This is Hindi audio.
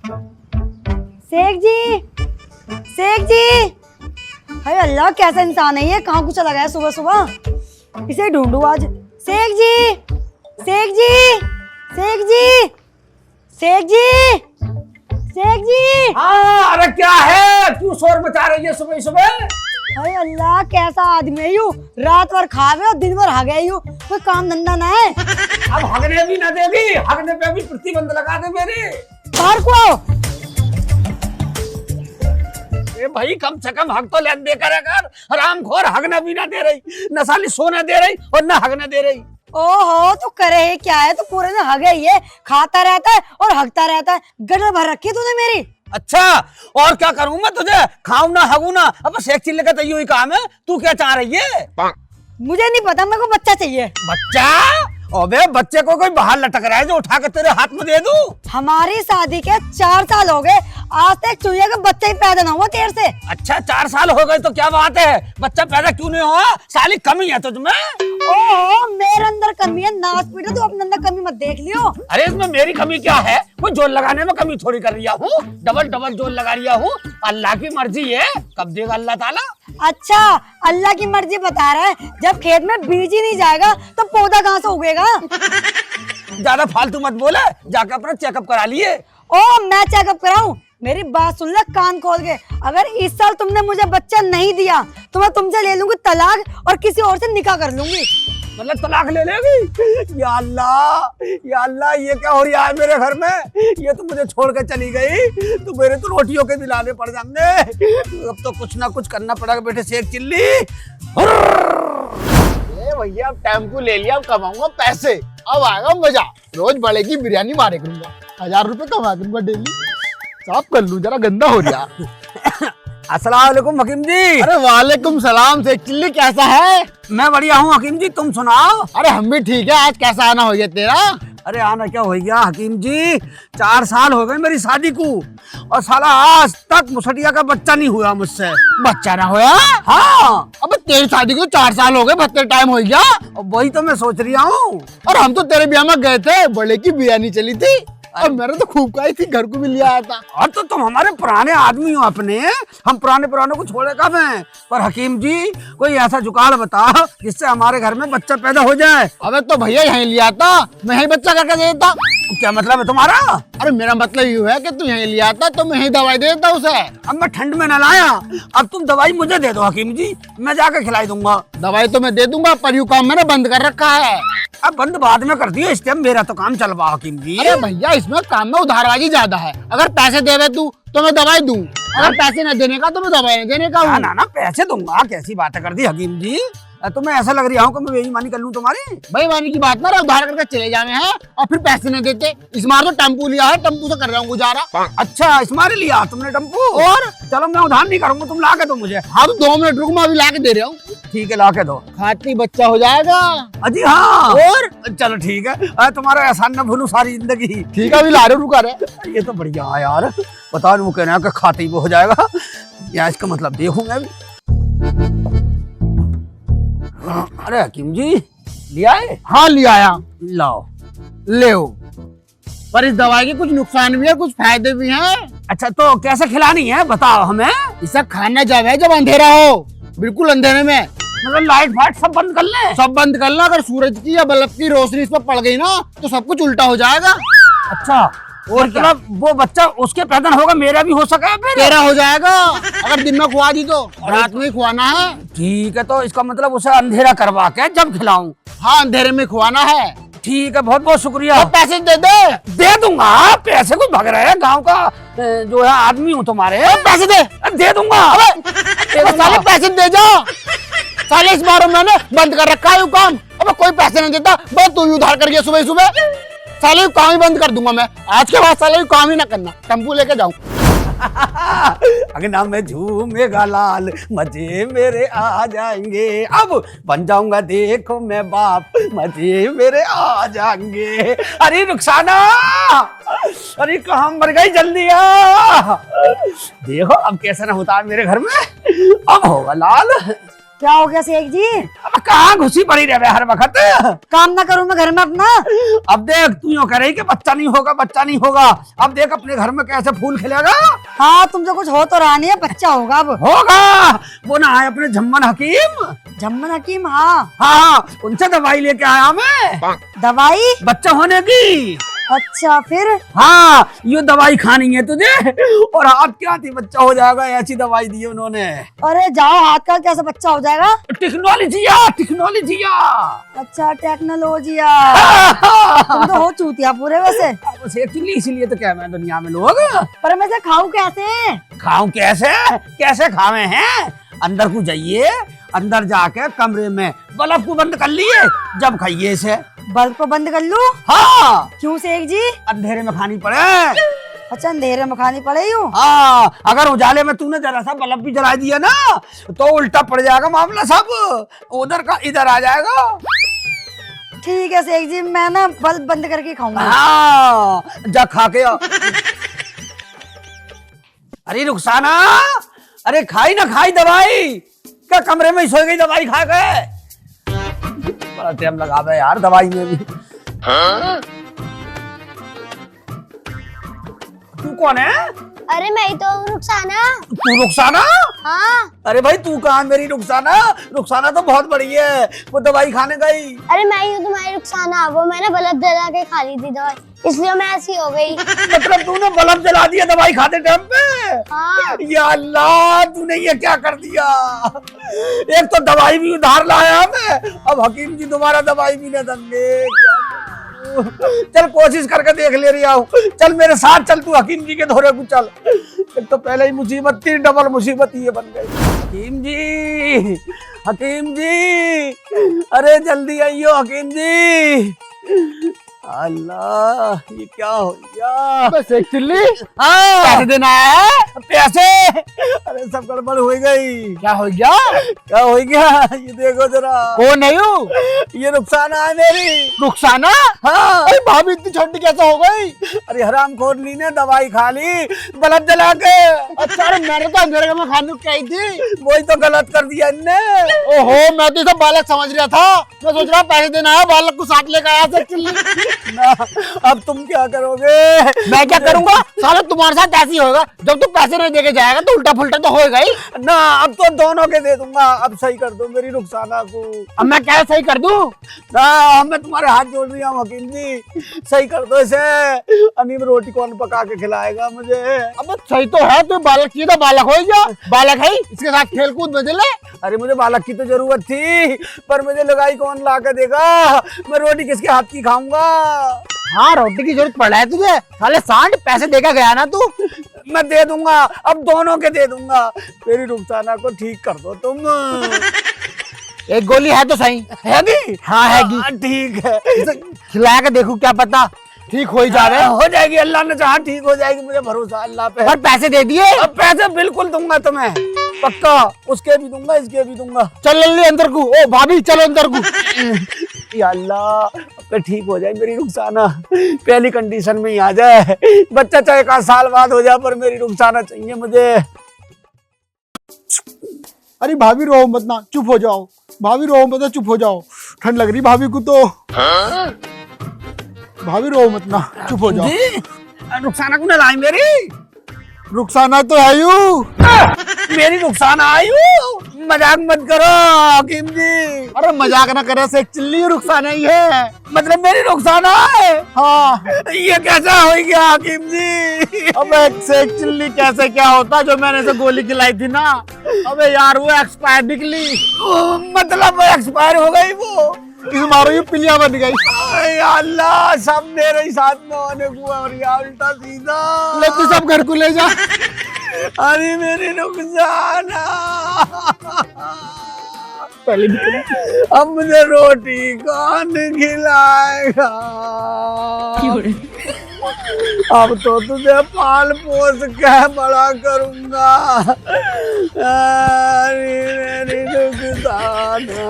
शेख जी, शेख जी, अरे अल्लाह कैसा इंसान है ये, कहाँ को चला गया सुबह सुबह, इसे ढूंढू आज। शेख जी, शेख जी, शेख जी, शेख जी, शेख जी। हाँ, अरे क्या है, क्यों शोर मचा रही है सुबह सुबह? अरे अल्लाह कैसा आदमी है यू, रात भर खावे और दिन भर हागे यू, कोई काम धंधा ना है। अब हगने भी ना देगी, हगने पे भी प्रतिबंध लगा दे मेरे। बाहर को आओ। ए भाई कम से कम हक तो ले दे कर, हरामखोर हगना भी ना दे रही, न साली सोना दे रही और न हगना दे रही। ओहो तो करे है क्या है, तो पूरे दिन हगे ही है, खाता रहता है और हगता रहता है, गटर भर रखी है तूने मेरी। अच्छा और क्या करूं मैं तुझे, खाऊं ना हगू ना, अब शेख चिल्ले का तो यही काम है। तू क्या चाह रही है? मुझे नहीं पता, मेरे को बच्चा चाहिए। बच्चा? अबे बच्चे को कोई बाहर लटक रहा है जो उठा के तेरे हाथ में दे दूं? हमारी शादी के 4 साल हो गए, आज तक चूहे का बच्चा ही पैदा ना हुआ तेरे से। अच्छा 4 साल हो गए तो क्या बात है, बच्चा पैदा क्यों नहीं हुआ? साली कमी है तुझमें। ओहो मेरे अंदर कमी है, नाच पीटा, तू अपने अंदर कमी मत देख लियो। अरे इसमें मेरी कमी क्या है, कोई जोर लगाने में कमी थोड़ी कर रिया हूँ, डबल डबल जोर लगा रिया हूँ। अल्लाह की मर्जी है, कब देगा अल्लाह ताला। अच्छा अल्लाह की मर्जी बता रहा है, जब खेत में बीज ही नहीं जाएगा तो पौधा कहाँ से उगेगा? ज्यादा फालतू मत बोले, जाकर अपना चेकअप करा लिए। ओ मैं चेकअप कराऊं? मेरी बात सुन ले कान खोल के, अगर इस साल तुमने मुझे बच्चा नहीं दिया तो मैं तुमसे ले लूंगी तलाक और किसी और से निकाह कर लूंगी। मतलब तलाक ले लेगी? या अल्लाह ये क्या हो रहा है मेरे घर में, ये तो मुझे छोड़ के चली गई, तो मेरे तो रोटियों के भी लाने पड़ जाएंगे। अब तो कुछ ना कुछ करना पड़ेगा बेटे शेख चिल्ली। भैया अब टेम्पो ले लिया, अब कमाऊंगा पैसे, अब आएगा मजा। रोज बड़े की बिरयानी मारे करूंगा, 1000 रुपए कमा दूंगा डेली। साफ कर लूं, जरा गंदा हो गया। अस्सलाम वालेकुम हकीम जी। अरे वालेकुम सलाम। शेख चिल्ली कैसा है? मैं बढ़िया हूँ हकीम जी, तुम सुनाओ। अरे हम भी ठीक है। आज कैसा आना हो गया तेरा? अरे आना क्या हो गया हकीम जी, 4 साल हो गए मेरी शादी को और साला आज तक मुसटिया का बच्चा नहीं हुआ मुझसे। बच्चा ना होया? हाँ। अब तेरी शादी को 4 साल हो गए, भत्ते टाइम हो गया। वही तो मैं सोच रही हूँ। और हम तो तेरे ब्याह में गए थे, बड़े की बिरयानी चली थी और मैंने तो खूब खाई थी, घर को भी लिया आया था। और तो तुम हमारे पुराने आदमी हो अपने, हम पुराने को छोड़े कब हैं? पर हकीम जी कोई ऐसा जुगाड़ बताओ जिससे हमारे घर में बच्चा पैदा हो जाए। अबे तो भैया यहीं लिया था, मैं यहीं बच्चा करके दे देता। क्या मतलब है तुम्हारा? अरे मेरा मतलब ये है कि तू यहीं लिया था तो मैं यहीं दवाई दे देता उसे। अब मैं ठंड में न लाया, अब तुम दवाई मुझे दे दो हकीम जी, मैं जाकर खिलाई दूंगा। दवाई तो मैं दे दूंगा, पर यू काम मैंने बंद कर रखा है। अब बंद बाद में कर दियो, इस टाइम मेरा तो काम चल रहा हकीम जी। अरे भैया इसमें काम में उधारबाजी ज्यादा है, अगर पैसे देवे तू तो मैं दवाई दूं, अगर पैसे न देने का तो मैं दवाई नहीं देने का हूँ। ना पैसे दूंगा, कैसी बातें कर दी हकीम जी, तुम्हें ऐसा लग रहा हूँ कि मैं बेईमानी कर लूं तुम्हारी। बेईमानी की बात ना, उधार करके चले जावे हैं और फिर पैसे नहीं देते। इस बार तो टेम्पू लिया है, टेम्पू से कर रहा हूँ गुजारा। अच्छा इस मारे लिया तुमने टेम्पू? और चलो मैं उधार नहीं करूंगा, तुम ला के दो मुझे। हाँ तो 2 मिनट रुक, मैं अभी ला के दे रहा हूँ। ठीक है ला के दो। खाती बच्चा हो जाएगा। अजी हाँ। और चलो ठीक है, तुम्हारा एहसान न भूलूं सारी जिंदगी। ठीक है अभी ला रहे, रुका रहे। ये तो बढ़िया है यार, बताओ वो कहना कि खाते ही वो हो जाएगा, या इसका मतलब देखूंगा अभी। अरे हकीम जी लिया है? हाँ लिया आया। लाओ ले पर इस दवाई के कुछ नुकसान भी है, कुछ फायदे भी हैं। अच्छा तो कैसे खिलानी है बताओ हमें। इसे खाना जब है जब अंधेरा हो, बिल्कुल अंधेरे में, मतलब लाइट फाइट सब बंद कर ले? सब बंद कर लो। अगर सूरज की या बल्ब की रोशनी इस पर पड़ गई ना तो सब कुछ उल्टा हो जाएगा। अच्छा और मतलब वो बच्चा उसके पैदा होगा, मेरा भी हो सका है? तेरा हो जाएगा, अगर दिन में खुआ दी तो रात में ही खुआना है। ठीक है, तो इसका मतलब उसे अंधेरा करवा के जब खिलाऊं? हाँ अंधेरे में खुआना है। ठीक है, बहुत बहुत शुक्रिया। तो पैसे दे दे दूंगा। पैसे कोई भग रहे हैं, गांव का जो है आदमी हूँ तुम्हारे। पैसे दे दूंगा। साले पैसे दे जाओ। साले इस बार मैंने बंद कर रखा है काम, अब कोई पैसे नहीं देता, बस तू ही उधार कर गया सुबह सुबह। साले काम ही बंद कर दूंगा मैं आज के बाद, साले काम ही ना करना, टेम्पू लेके जाऊं। अगना में झूमेगा लाल, मजे मेरे आ जाएंगे, अब बन जाऊंगा देखो मैं बाप, मजे मेरे आ जाएंगे। अरे रुखसाना, अरे कहाँ मर गई, जल्दी आ। देखो अब कैसा ना होता है मेरे घर में, अब होगा लाल। क्या हो गया शेख जी? अब कहाँ घुसी पड़ी रहे हर वक्त। काम ना करूं मैं घर में अपना? अब देख तू यूं कह रही कि बच्चा नहीं होगा, बच्चा नहीं होगा। अब देख अपने घर में कैसे फूल खिलेगा। हाँ तुमसे कुछ हो तो रहा नहीं है, बच्चा होगा अब। होगा। वो ना आए अपने झम्मन हकीम। झम्मन हकीम, हाँ हाँ उनसे दवाई लेके आया मैं, दवाई। बच्चा होने की। अच्छा फिर? हाँ ये दवाई खानी है तुझे, और हाथ क्या थी बच्चा हो जाएगा, ऐसी दवाई दी है उन्होंने। अरे जाओ, हाथ का कैसे बच्चा हो जाएगा? टेक्नोलॉजिया टेक्नोलॉजिया। अच्छा टेक्नोलॉजिया। तुम तो हो चूतिया पूरे वैसे। बस एक्चुअली इसीलिए तो कह मैं दुनिया में लोग। पर मैं से खाऊं कैसे? खाऊं कैसे? कैसे खावे हैं? अंदर को जाइए, अंदर जाके कमरे में बल्ब को बंद कर लिए, जब खाइए से। बल्ब को बंद कर लूं? हाँ क्यों शेख जी? अंधेरे में खानी पड़े। अच्छा अंधेरे में खानी पड़े यूं? हाँ अगर उजाले में तूने जरा सा बल्ब भी जला दिया ना तो उल्टा पड़ जाएगा मामला, सब उधर का इधर आ जाएगा। ठीक है शेख जी, मैं ना बल्ब बंद करके खाऊंगा। हाँ जा खा के आ। अरे रुखसाना, अरे खाई ना खाई दवाई, क्या कमरे में ही सो गई दवाई खा के? बड़ा टाइम लगा दे यार दवाई में भी। तू कौन है? अरे मैं ही तो हूँ रुखसाना। तू रुखसाना? हाँ। अरे भाई तू कहाँ मेरी रुखसाना? रुखसाना तो बहुत बड़ी है, वो दवाई खाने गई। अरे मैं ही हूँ तुम्हारी रुखसाना, वो मैंने बल्ब जला के खा ली थी दवाई, इसलिए मैं ऐसी हो गई। मतलब तूने बल्ब जला दिया दवाई खाते टाइम पे? हाँ। या अल्लाह तूने ये क्या कर दिया। एक तो दवाई भी उधार लाया मैं, अब हकीम जी दोबारा दवाई भी न देंगे। चल कोशिश करके देख ले रही हूँ, चल मेरे साथ चल, तू हकीम जी के दौरे को चल। एक तो पहले ही मुसीबत थी, डबल मुसीबत ये बन गई। हकीम जी, हकीम जी, अरे जल्दी आइयो हकीम जी। अल्लाह ये क्या हो गया? बस एक चिल्ली हाँ पैसे देना है। पैसे, अरे सब गड़बड़ हो गई। क्या हो गया? क्या हो गया ये देखो जरा। कौन है यू? ये रुखसाना है मेरी। रुखसाना? हाँ। अरे भाभी इतनी छोटी कैसे हो गई? अरे हराम खोर ली ने दवाई खा ली बल्ब जला के। अच्छा अरे मैंने तो अंधेरे में खाने को कही थी। वही तो गलत कर दिया इनने। ओहो मैं तो इसे बालक समझ रहा था, मैं सोच रहा पैसे देना है, बालक को साथ लेकर आया था चिल्ली। ना अब तुम क्या करोगे? मैं क्या करूंगा? साला तुम्हारे साथ ऐसी होगा, जब तू पैसे नहीं देके जाएगा तो उल्टा फुल्टा तो होएगा ही ना। अब तो दोनों के दे दूंगा, अब सही कर दो मेरी रुखसाना को। अब मैं क्या सही कर दूं? ना मैं तुम्हारे हाथ जोड़ रही हूँ हकीम जी, सही कर दो इसे। अमीम रोटी कौन पका के खिलाएगा मुझे? अब सही तो है, तू बालक की तो बालक हो जा, बालक है इसके साथ खेल कूद में ले। अरे मुझे बालक की तो जरूरत थी, पर मुझे लगाई कौन ला के देगा? मैं रोटी किसके हाथ की खाऊंगा? हाँ रोटी की जरूरत पड़ रहा है तुझे, साले सांड पैसे देकर गया ना तू। मैं दे दूंगा, अब दोनों के दे दूंगा। मेरी रुखसाना को ठीक कर दो तुम। एक गोली है तो सही हैगी? हाँ हैगी। ठीक है, इसे खिला के देखू, क्या पता ठीक हो ही जावे। हो जाएगी, अल्लाह ने चाहा ठीक हो जाएगी, मुझे भरोसा अल्लाह पे। पर पैसे दे दिए? अब पैसे बिल्कुल दूंगा तुम्हें, पक्का। उसके भी दूंगा, इसके भी दूंगा। चल ले अंदर को। ओ भाभी चलो अंदर को। या अल्लाह अब ठीक हो जाए मेरी रुखसाना, पहली कंडीशन में ही आ जाए। बच्चा चाहे 1 साल बाद हो जाए, पर मेरी रुखसाना चाहिए मुझे। अरे भाभी रो मत ना, चुप हो जाओ भाभी, रो मत ना, चुप हो जाओ, ठंड लग रही भाभी को तो। भाभी रो मत ना, चुप हो जाओ। जी रुखसाना को नलाई मेरी। रुखसाना तो है यू। मेरी रुखसाना आयु, मजाक मत करो हकीम जी। अरे मजाक ना करे, से चिल्ली रुखसाना ही है। मतलब मेरी रुखसाना है? हाँ। ये कैसा हो गया हकीम जी? अब एक से एक चिल्ली कैसे क्या होता, जो मैंने से गोली खिलाई थी ना, अबे यार वो एक्सपायर निकली। मतलब एक्सपायर हो गई वो? इस मारो ये पिलिया बन गई। अरे अल्लाह सब मेरे ही साथ में होने को और या उल्टा सीधा। ले तू सब घर को ले जा। अरे मेरी रुखसाना, पहले भी अब मुझे रोटी कौन खिलाएगा? अब तो तुझे पाल पोस के बड़ा करूंगा। अरे मेरी रुखसाना।